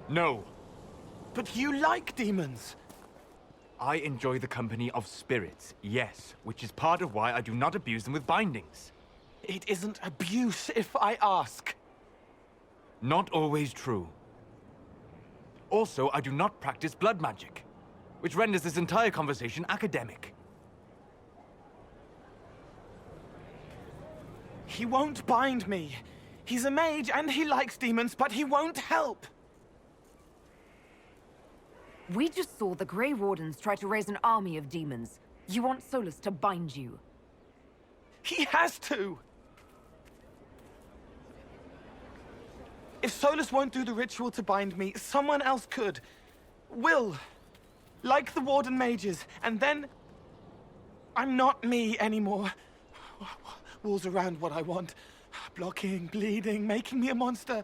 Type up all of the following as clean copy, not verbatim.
No. But you like demons! I enjoy the company of spirits, yes, which is part of why I do not abuse them with bindings. It isn't abuse if I ask. Not always true. Also, I do not practice blood magic, which renders this entire conversation academic. He won't bind me. He's a mage and he likes demons, but he won't help. We just saw the Grey Wardens try to raise an army of demons. You want Solus to bind you? He has to! If Solus won't do the ritual to bind me, someone else could. Will. Like the Warden mages, and then... I'm not me anymore. Walls around what I want. Blocking, bleeding, making me a monster.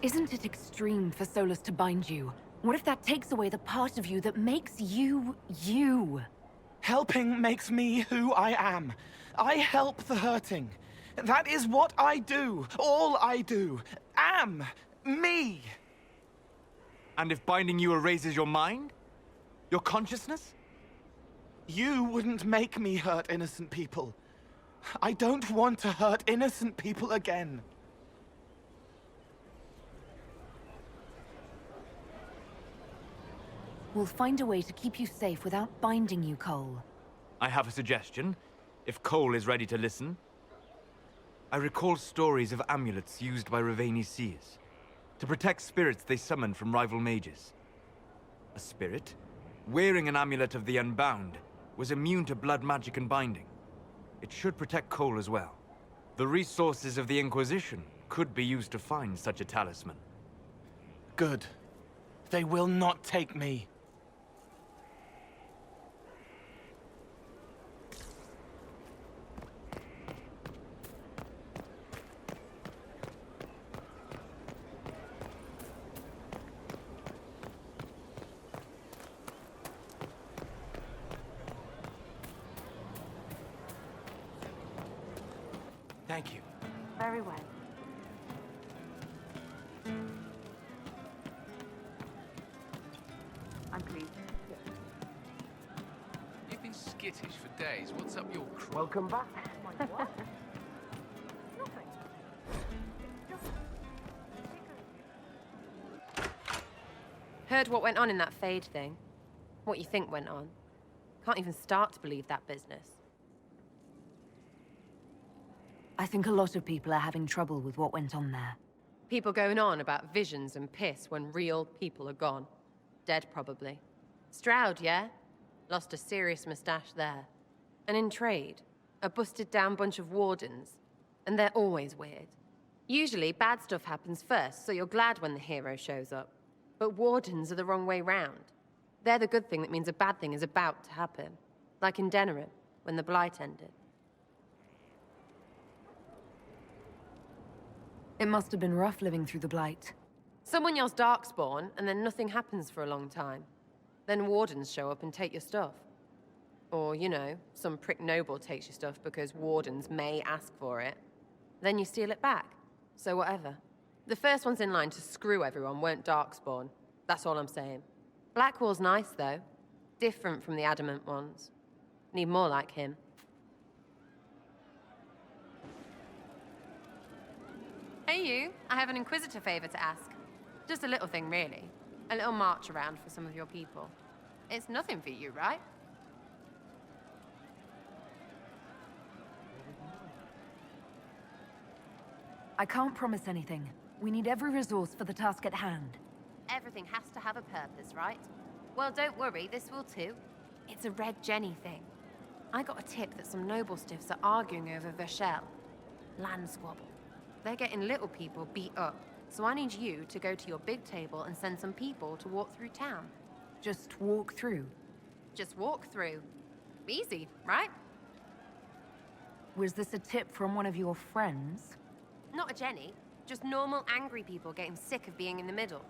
Isn't it extreme for Solus to bind you? What if that takes away the part of you that makes you, you? Helping makes me who I am. I help the hurting. That is what I do. All I do. Am. Me. And if binding you erases your mind? Your consciousness? You wouldn't make me hurt innocent people. I don't want to hurt innocent people again. We'll find a way to keep you safe without binding you, Cole. I have a suggestion, if Cole is ready to listen. I recall stories of amulets used by Raveni seers to protect spirits they summoned from rival mages. A spirit, wearing an amulet of the Unbound, was immune to blood magic and binding. It should protect Cole as well. The resources of the Inquisition could be used to find such a talisman. Good. They will not take me. Thank you. Very well. I'm pleased. You've been skittish for days. What's up your craw? Welcome back. Heard what went on in that Fade thing. What you think went on. Can't even start to believe that business. I think a lot of people are having trouble with what went on there. People going on about visions and piss when real people are gone. Dead, probably. Stroud, yeah? Lost a serious moustache there. And in trade, a busted down bunch of wardens. And they're always weird. Usually, bad stuff happens first, so you're glad when the hero shows up. But wardens are the wrong way round. They're the good thing that means a bad thing is about to happen. Like in Denerim, when the Blight ended. It must have been rough living through the Blight. Someone yells Darkspawn, and then nothing happens for a long time. Then wardens show up and take your stuff. Or, you know, some prick noble takes your stuff because wardens may ask for it. Then you steal it back. So whatever. The first ones in line to screw everyone weren't Darkspawn. That's all I'm saying. Blackwall's nice, though. Different from the Adamant ones. Need more like him. Hey you, I have an Inquisitor favor to ask. Just a little thing, really. A little march around for some of your people. It's nothing for you, right? I can't promise anything. We need every resource for the task at hand. Everything has to have a purpose, right? Well, don't worry, this will too. It's a Red Jenny thing. I got a tip that some noble stiffs are arguing over Verschel. Land squabble. They're getting little people beat up, so I need you to go to your big table and send some people to walk through town. Just walk through. Just walk through. Easy, right? Was this a tip from one of your friends? Not a Jenny, just normal angry people getting sick of being in the middle.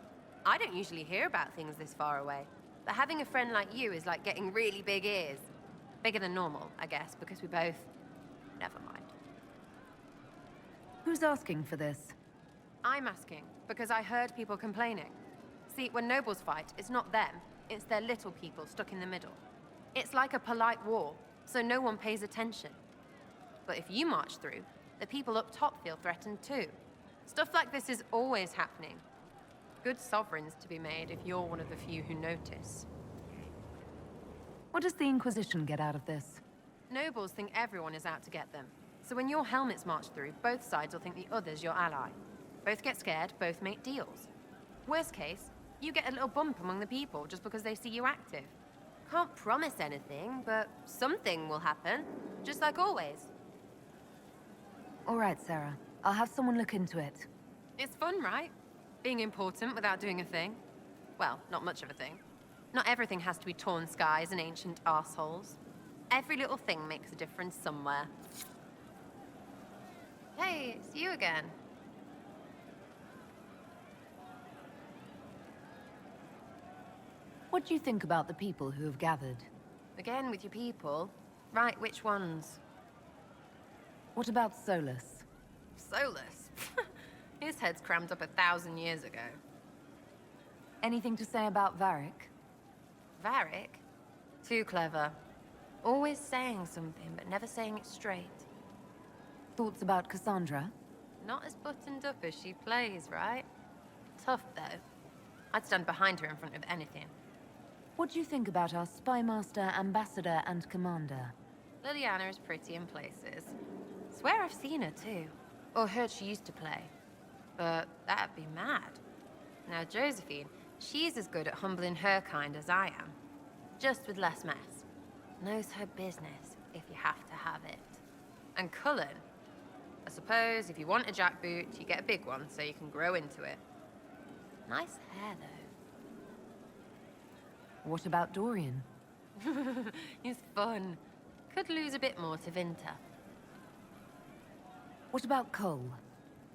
I don't usually hear about things this far away, but having a friend like you is like getting really big ears. Bigger than normal, I guess, because we both... Never mind. Who's asking for this? I'm asking, because I heard people complaining. See, when nobles fight, it's not them, it's their little people stuck in the middle. It's like a polite war, so no one pays attention. But if you march through, the people up top feel threatened too. Stuff like this is always happening. Good sovereigns to be made if you're one of the few who notice. What does the Inquisition get out of this? Nobles think everyone is out to get them. So when your helmets march through, both sides will think the other's your ally. Both get scared, both make deals. Worst case, you get a little bump among the people just because they see you active. Can't promise anything, but something will happen, just like always. All right, Sarah. I'll have someone look into it. It's fun, right? Being important without doing a thing. Well, not much of a thing. Not everything has to be torn skies and ancient arseholes. Every little thing makes a difference somewhere. Hey, it's you again. What do you think about the people who have gathered? Again with your people. Right, which ones? What about Solus? Solus? His head's crammed up 1,000 years ago. Anything to say about Varric? Varric? Too clever. Always saying something, but never saying it straight. Thoughts about Cassandra? Not as buttoned up as she plays, right? Tough, though. I'd stand behind her in front of anything. What do you think about our spymaster, ambassador, and commander? Liliana is pretty in places. Swear I've seen her, too. Or heard she used to play. But that'd be mad. Now, Josephine, she's as good at humbling her kind as I am. Just with less mess. Knows her business, if you have to have it. And Cullen? I suppose if you want a jackboot, you get a big one so you can grow into it. Nice hair, though. What about Dorian? He's fun. Could lose a bit more to Vinter. What about Cole?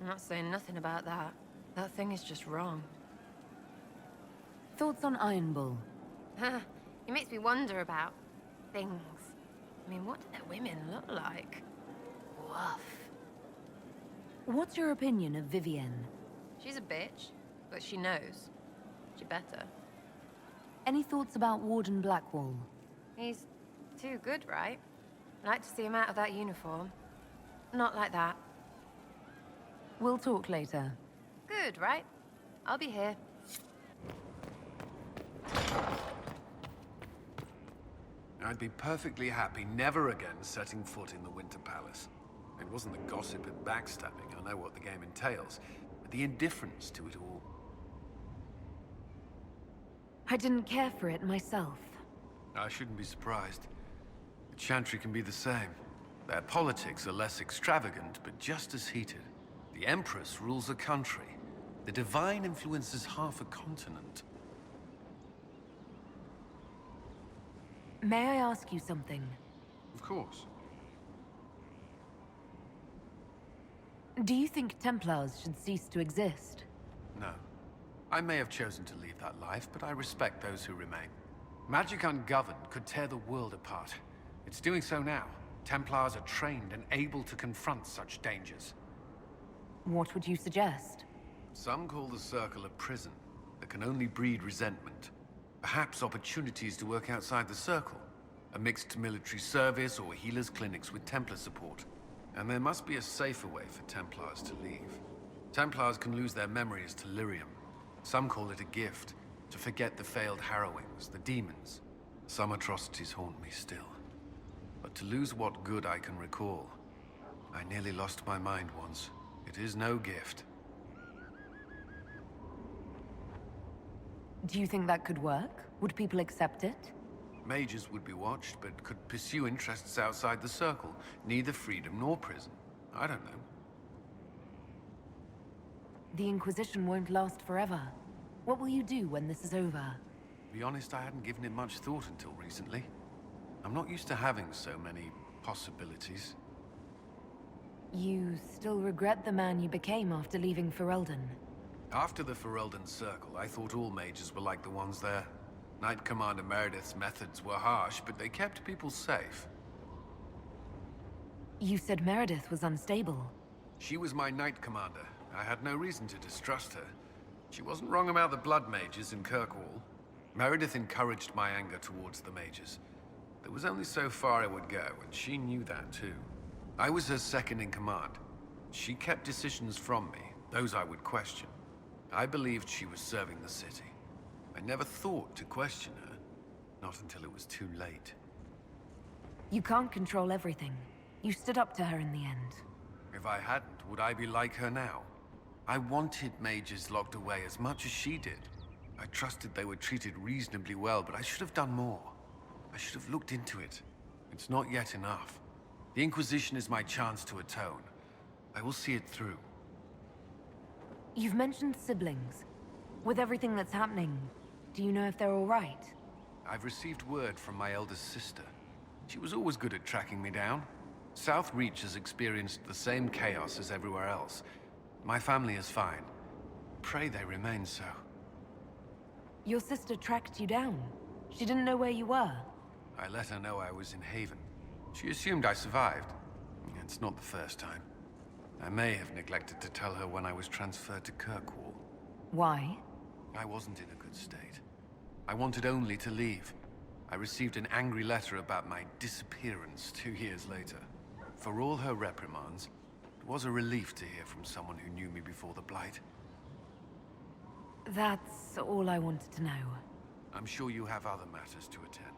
I'm not saying nothing about that. That thing is just wrong. Thoughts on Iron Bull? It makes me wonder about things. I mean, what do their women look like? Woof. What's your opinion of Vivienne? She's a bitch, but she knows. She better. Any thoughts about Warden Blackwall? He's too good, right? I'd like to see him out of that uniform. Not like that. We'll talk later. Good, right? I'll be here. I'd be perfectly happy never again setting foot in the Winter Palace. It wasn't the gossip and backstabbing, I know what the game entails, but the indifference to it all. I didn't care for it myself. I shouldn't be surprised. The Chantry can be the same. Their politics are less extravagant, but just as heated. The Empress rules a country. The Divine influences half a continent. May I ask you something? Of course. Do you think Templars should cease to exist? No. I may have chosen to leave that life, but I respect those who remain. Magic ungoverned could tear the world apart. It's doing so now. Templars are trained and able to confront such dangers. What would you suggest? Some call the Circle a prison that can only breed resentment. Perhaps opportunities to work outside the Circle. A mixed military service or healers' clinics with Templar support. And there must be a safer way for Templars to leave. Templars can lose their memories to lyrium. Some call it a gift, to forget the failed harrowings, the demons. Some atrocities haunt me still. But to lose what good I can recall, I nearly lost my mind once. It is no gift. Do you think that could work? Would people accept it? Mages would be watched, but could pursue interests outside the Circle. Neither freedom nor prison. I don't know. The Inquisition won't last forever. What will you do when this is over? To be honest, I hadn't given it much thought until recently. I'm not used to having so many possibilities. You still regret the man you became after leaving Ferelden? After the Ferelden Circle, I thought all mages were like the ones there. Knight Commander Meredith's methods were harsh, but they kept people safe. You said Meredith was unstable. She was my knight commander. I had no reason to distrust her. She wasn't wrong about the blood mages in Kirkwall. Meredith encouraged my anger towards the mages. There was only so far I would go, and she knew that too. I was her second in command. She kept decisions from me, those I would question. I believed she was serving the city. I never thought to question her, not until it was too late. You can't control everything. You stood up to her in the end. If I hadn't, would I be like her now? I wanted mages locked away as much as she did. I trusted they were treated reasonably well, but I should have done more. I should have looked into it. It's not yet enough. The Inquisition is my chance to atone. I will see it through. You've mentioned siblings. With everything that's happening, do you know if they're all right? I've received word from my eldest sister. She was always good at tracking me down. South Reach has experienced the same chaos as everywhere else. My family is fine. Pray they remain so. Your sister tracked you down. She didn't know where you were. I let her know I was in Haven. She assumed I survived. It's not the first time. I may have neglected to tell her when I was transferred to Kirkwall. Why? I wasn't in a good state. I wanted only to leave. I received an angry letter about my disappearance 2 years later. For all her reprimands, it was a relief to hear from someone who knew me before the Blight. That's all I wanted to know. I'm sure you have other matters to attend.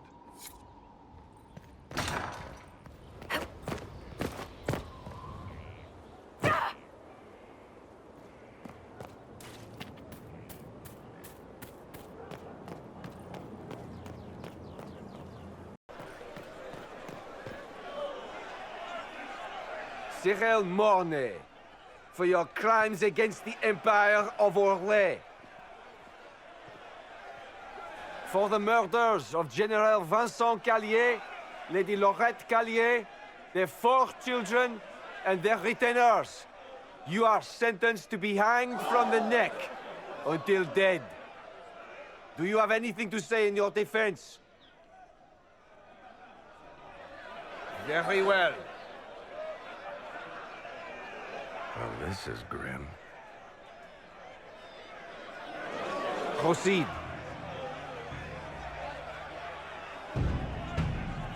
Cyril Mornay, for your crimes against the Empire of Orlais. For the murders of General Vincent Callier, Lady Laurette Callier, their 4 children, and their retainers. You are sentenced to be hanged from the neck until dead. Do you have anything to say in your defense? Very well. Well, this is grim. Proceed.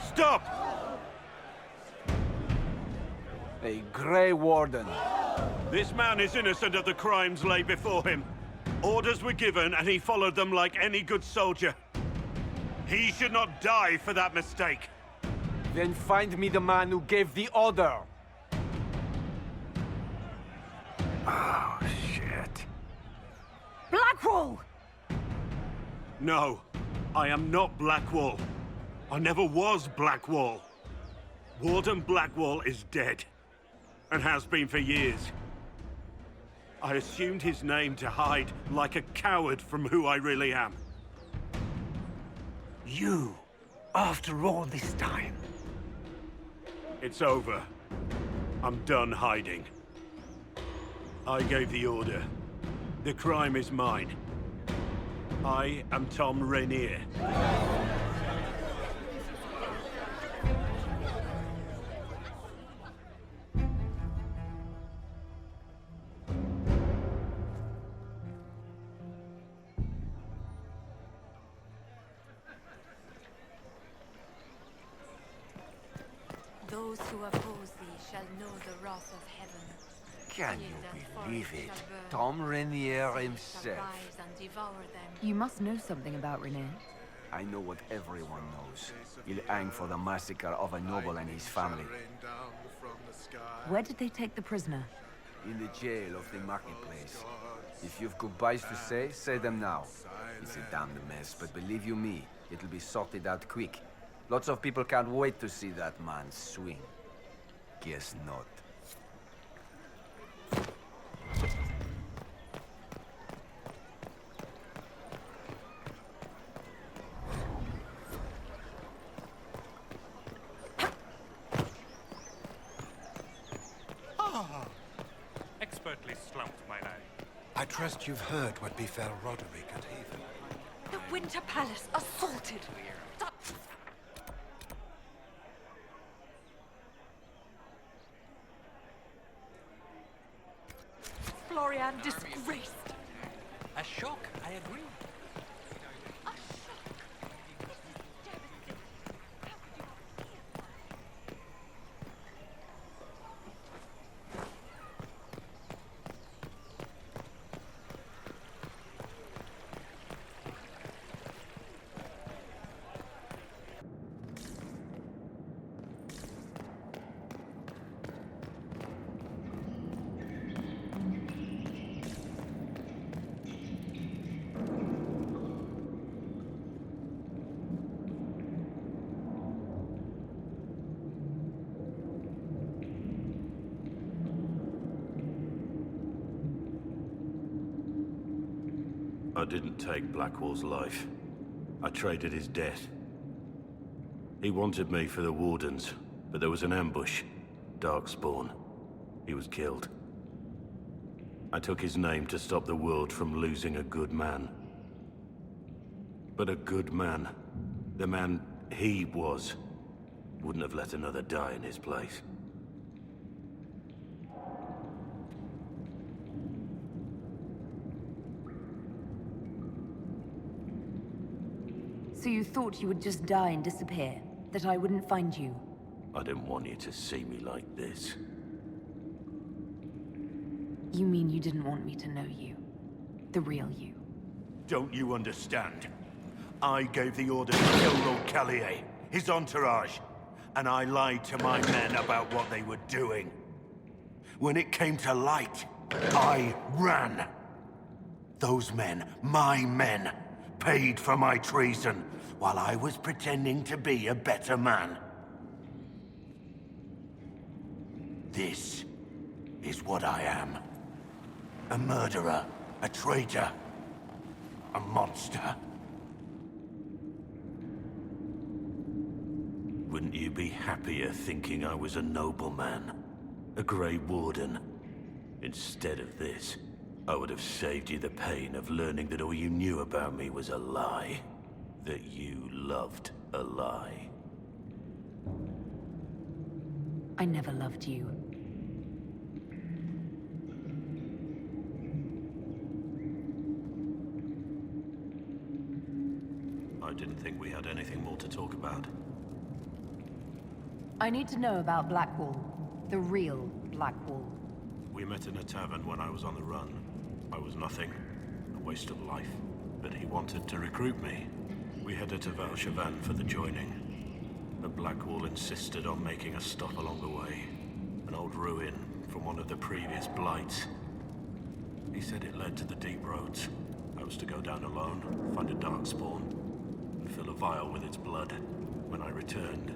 Stop! A Grey Warden. This man is innocent of the crimes laid before him. Orders were given, and he followed them like any good soldier. He should not die for that mistake. Then find me the man who gave the order. Oh, shit. Blackwall! No, I am not Blackwall. I never was Blackwall. Warden Blackwall is dead, and has been for years. I assumed his name to hide like a coward from who I really am. You, after all this time. It's over. I'm done hiding. I gave the order. The crime is mine. I am Tom Rainier. Those who oppose thee shall know the wrath of heaven. Can you believe it? Tom Rainier himself. You must know something about Renee. I know what everyone knows. He'll hang for the massacre of a noble and his family. Where did they take the prisoner? In the jail of the marketplace. If you've goodbyes to say them now. It's a damned mess, but believe you me, it'll be sorted out quick. Lots of people can't wait to see that man swing. Guess not. Expertly slumped, my lad. I trust you've heard what befell Roderick at Haven. The Winter Palace assaulted. sorry and disgraced. A shock, I agree. I didn't take Blackwall's life. I traded his death. He wanted me for the Wardens, but there was an ambush. Darkspawn. He was killed. I took his name to stop the world from losing a good man. But a good man, the man he was, wouldn't have let another die in his place. So you thought you would just die and disappear? That I wouldn't find you? I didn't want you to see me like this. You mean you didn't want me to know you? The real you? Don't you understand? I gave the order to kill Lord Callier, his entourage, and I lied to my men about what they were doing. When it came to light, I ran. Those men, my men, paid for my treason, while I was pretending to be a better man. This is what I am. A murderer, a traitor, a monster. Wouldn't you be happier thinking I was a nobleman? A Grey Warden? Instead of this, I would have saved you the pain of learning that all you knew about me was a lie. That you loved a lie. I never loved you. I didn't think we had anything more to talk about. I need to know about Blackwall. The real Blackwall. We met in a tavern when I was on the run. I was nothing. A waste of life. But he wanted to recruit me. We headed to Valshavan for the joining. But Blackwall insisted on making a stop along the way. An old ruin from one of the previous blights. He said it led to the deep roads. I was to go down alone, find a darkspawn, and fill a vial with its blood. When I returned,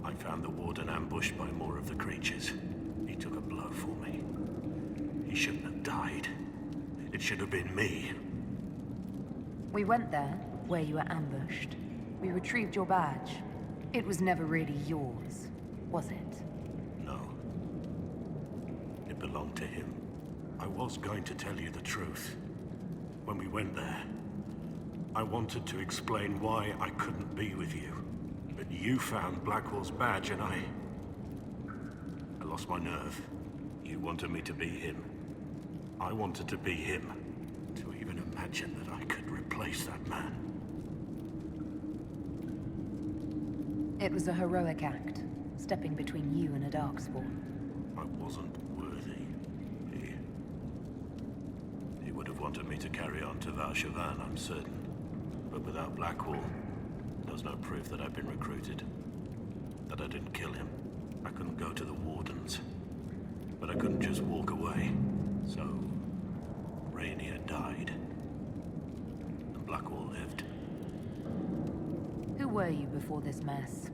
I found the Warden ambushed by more of the creatures. He took a blow for me. He shouldn't have died. It should have been me. We went there, where you were ambushed. We retrieved your badge. It was never really yours, was it? No. It belonged to him. I was going to tell you the truth. When we went there, I wanted to explain why I couldn't be with you. But you found Blackwall's badge and I lost my nerve. You wanted me to be him. I wanted to be him. To even imagine that I could replace that man. It was a heroic act, stepping between you and a darkspawn. I wasn't worthy. He would have wanted me to carry on to Valshavan, I'm certain. But without Blackwall, there's no proof that I've been recruited. That I didn't kill him. I couldn't go to the Wardens. But I couldn't just walk away. So, Rainier died. And Blackwall lived. Who were you before this mess?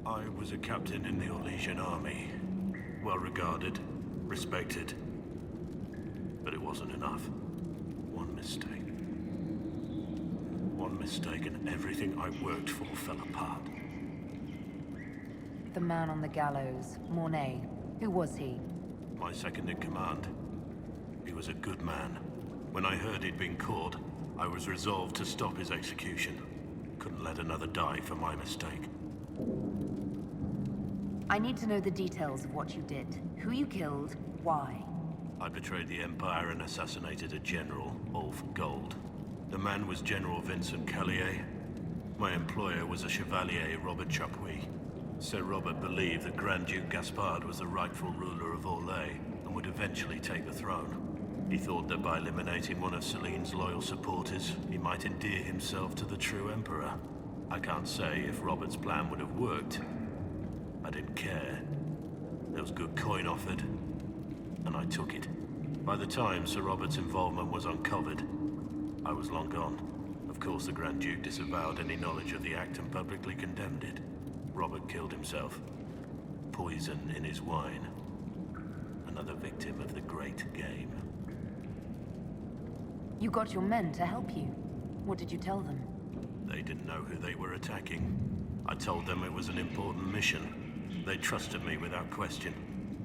I was a captain in the Orlesian army. Well regarded, respected. But it wasn't enough. One mistake. One mistake and everything I worked for fell apart. The man on the gallows, Mornay. Who was he? My second in command. He was a good man. When I heard he'd been caught, I was resolved to stop his execution. Couldn't let another die for my mistake. I need to know the details of what you did. Who you killed, why. I betrayed the Empire and assassinated a general, all for gold. The man was General Vincent Callier. My employer was a Chevalier, Robert Chapuis. Sir Robert believed that Grand Duke Gaspard was the rightful ruler of Orlais and would eventually take the throne. He thought that by eliminating one of Celine's loyal supporters, he might endear himself to the true Emperor. I can't say if Robert's plan would have worked. I didn't care. There was good coin offered, and I took it. By the time Sir Robert's involvement was uncovered, I was long gone. Of course, the Grand Duke disavowed any knowledge of the act and publicly condemned it. Robert killed himself. Poison in his wine. Another victim of the great game. You got your men to help you. What did you tell them? They didn't know who they were attacking. I told them it was an important mission. They trusted me without question,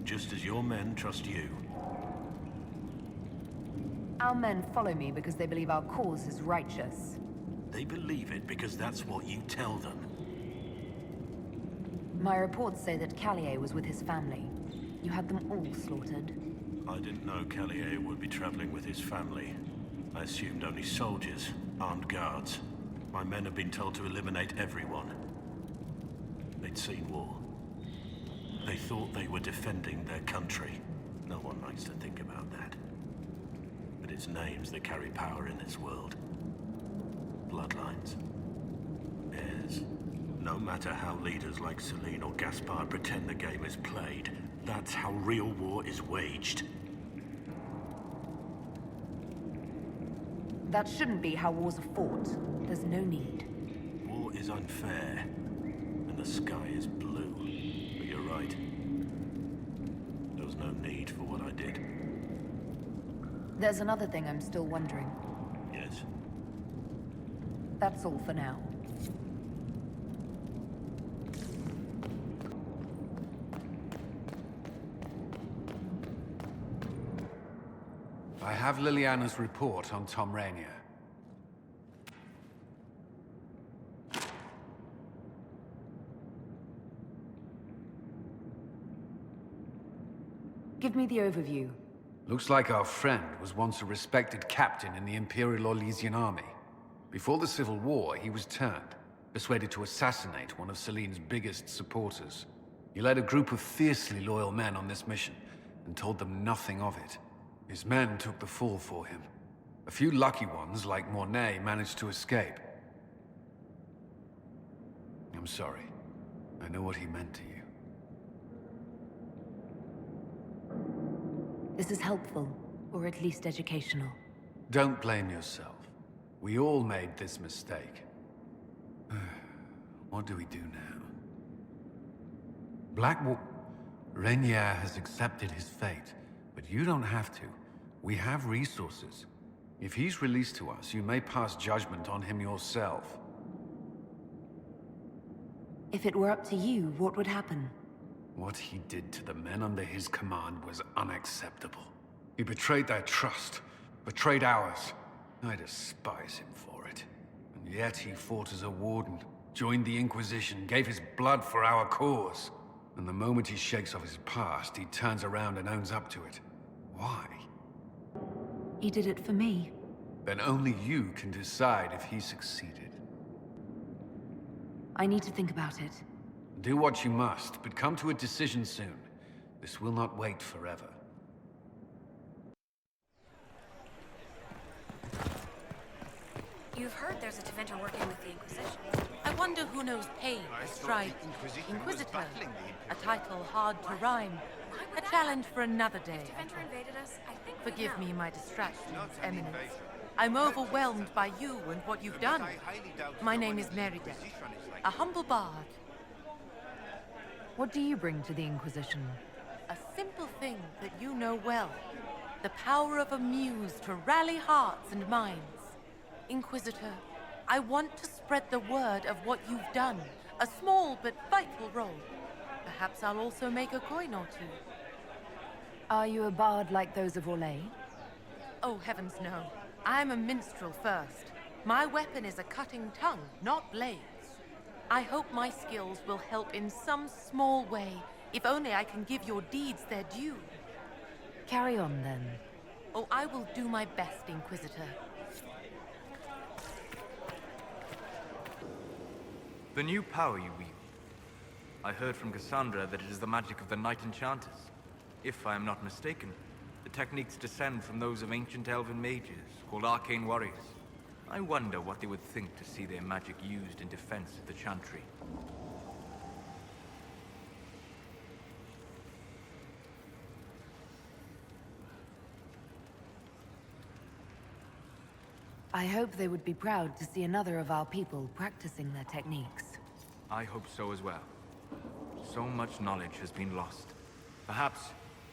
just as your men trust you. Our men follow me because they believe our cause is righteous. They believe it because that's what you tell them. My reports say that Callier was with his family. You had them all slaughtered. I didn't know Callier would be traveling with his family. I assumed only soldiers, armed guards. My men had been told to eliminate everyone. They'd seen war. They thought they were defending their country. No one likes to think about that. But it's names that carry power in this world. Bloodlines. Heirs. No matter how leaders like Celine or Gaspard pretend the game is played, that's how real war is waged. That shouldn't be how wars are fought. There's no need. War is unfair, and the sky is blue. But you're right. There was no need for what I did. There's another thing I'm still wondering. Yes? That's all for now. I have Liliana's report on Tom Rainier. Give me the overview. Looks like our friend was once a respected captain in the Imperial Orlesian army. Before the Civil War, he was turned, persuaded to assassinate one of Celine's biggest supporters. He led a group of fiercely loyal men on this mission, and told them nothing of it. His men took the fall for him. A few lucky ones, like Mornay, managed to escape. I'm sorry. I know what he meant to you. This is helpful, or at least educational. Don't blame yourself. We all made this mistake. What do we do now? Rainier has accepted his fate, but you don't have to. We have resources. If he's released to us, you may pass judgment on him yourself. If it were up to you, what would happen? What he did to the men under his command was unacceptable. He betrayed their trust, betrayed ours. I despise him for it. And yet he fought as a warden, joined the Inquisition, gave his blood for our cause. And the moment he shakes off his past, he turns around and owns up to it. Why? He did it for me. Then only you can decide if he succeeded. I need to think about it. Do what you must, but come to a decision soon. This will not wait forever. You've heard there's a Tevinter working with the Inquisition. I wonder who knows pain, strife, Inquisitor. A title hard to rhyme. A challenge for another day. Tevinter invaded us, I think. Forgive me my distractions, Eminence. I'm overwhelmed by you and what you've done. My name is Merida, a humble bard. What do you bring to the Inquisition? A simple thing that you know well. The power of a muse to rally hearts and minds. Inquisitor, I want to spread the word of what you've done. A small but vital role. Perhaps I'll also make a coin or two. Are you a bard like those of Orlais? Oh, heavens no. I'm a minstrel first. My weapon is a cutting tongue, not blades. I hope my skills will help in some small way, if only I can give your deeds their due. Carry on, then. Oh, I will do my best, Inquisitor. The new power you wield. I heard from Cassandra that it is the magic of the Knight Enchanters. If I am not mistaken, the techniques descend from those of ancient elven mages, called arcane warriors. I wonder what they would think to see their magic used in defense of the Chantry. I hope they would be proud to see another of our people practicing their techniques. I hope so as well. So much knowledge has been lost. Perhaps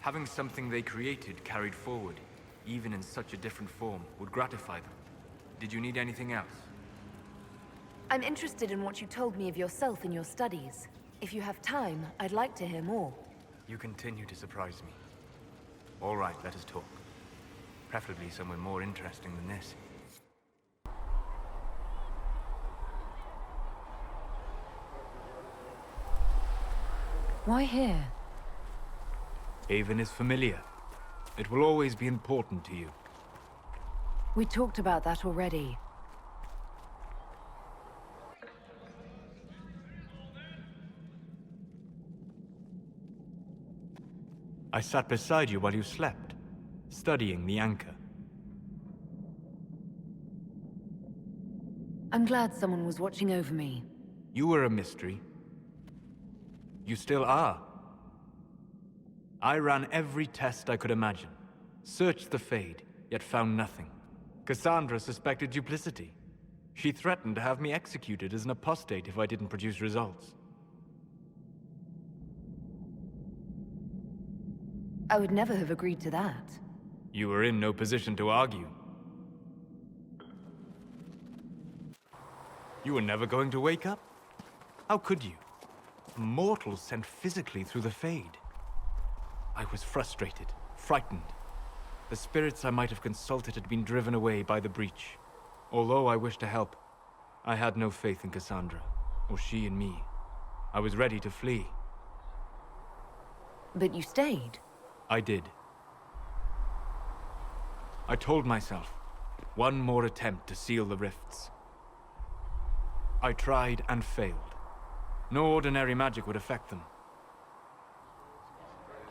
having something they created carried forward, even in such a different form, would gratify them. Did you need anything else? I'm interested in what you told me of yourself in your studies. If you have time, I'd like to hear more. You continue to surprise me. All right, let us talk. Preferably somewhere more interesting than this. Why here? Haven is familiar. It will always be important to you. We talked about that already. I sat beside you while you slept, studying the anchor. I'm glad someone was watching over me. You were a mystery. You still are. I ran every test I could imagine. Searched the Fade, yet found nothing. Cassandra suspected duplicity. She threatened to have me executed as an apostate if I didn't produce results. I would never have agreed to that. You were in no position to argue. You were never going to wake up? How could you? Mortals sent physically through the Fade. I was frustrated, frightened. The spirits I might have consulted had been driven away by the breach. Although I wished to help, I had no faith in Cassandra, or she in me. I was ready to flee. But you stayed. I did. I told myself, one more attempt to seal the rifts. I tried and failed. No ordinary magic would affect them.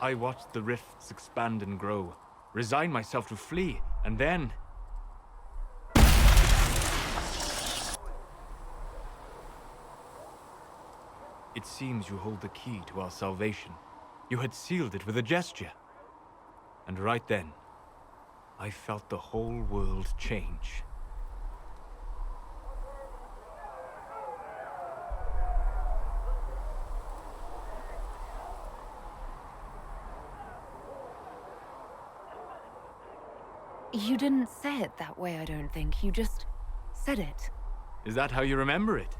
I watched the rifts expand and grow, resigned myself to flee, and then... It seems you hold the key to our salvation. You had sealed it with a gesture. And right then, I felt the whole world change. You didn't say it that way, I don't think. You just said it. Is that how you remember it?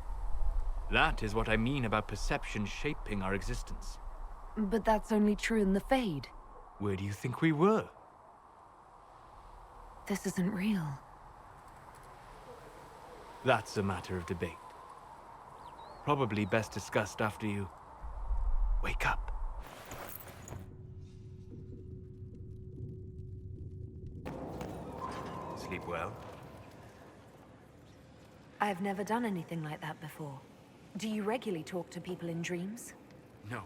That is what I mean about perception shaping our existence. But that's only true in the Fade. Where do you think we were? This isn't real. That's a matter of debate. Probably best discussed after you wake up. Sleep well? I've never done anything like that before. Do you regularly talk to people in dreams? No.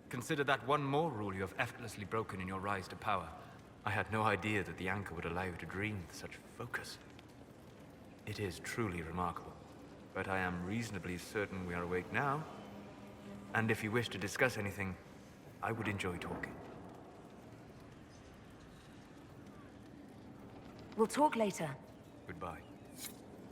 Consider that one more rule you have effortlessly broken in your rise to power. I had no idea that the anchor would allow you to dream with such focus. It is truly remarkable. But I am reasonably certain we are awake now. And if you wish to discuss anything, I would enjoy talking. We'll talk later. Goodbye.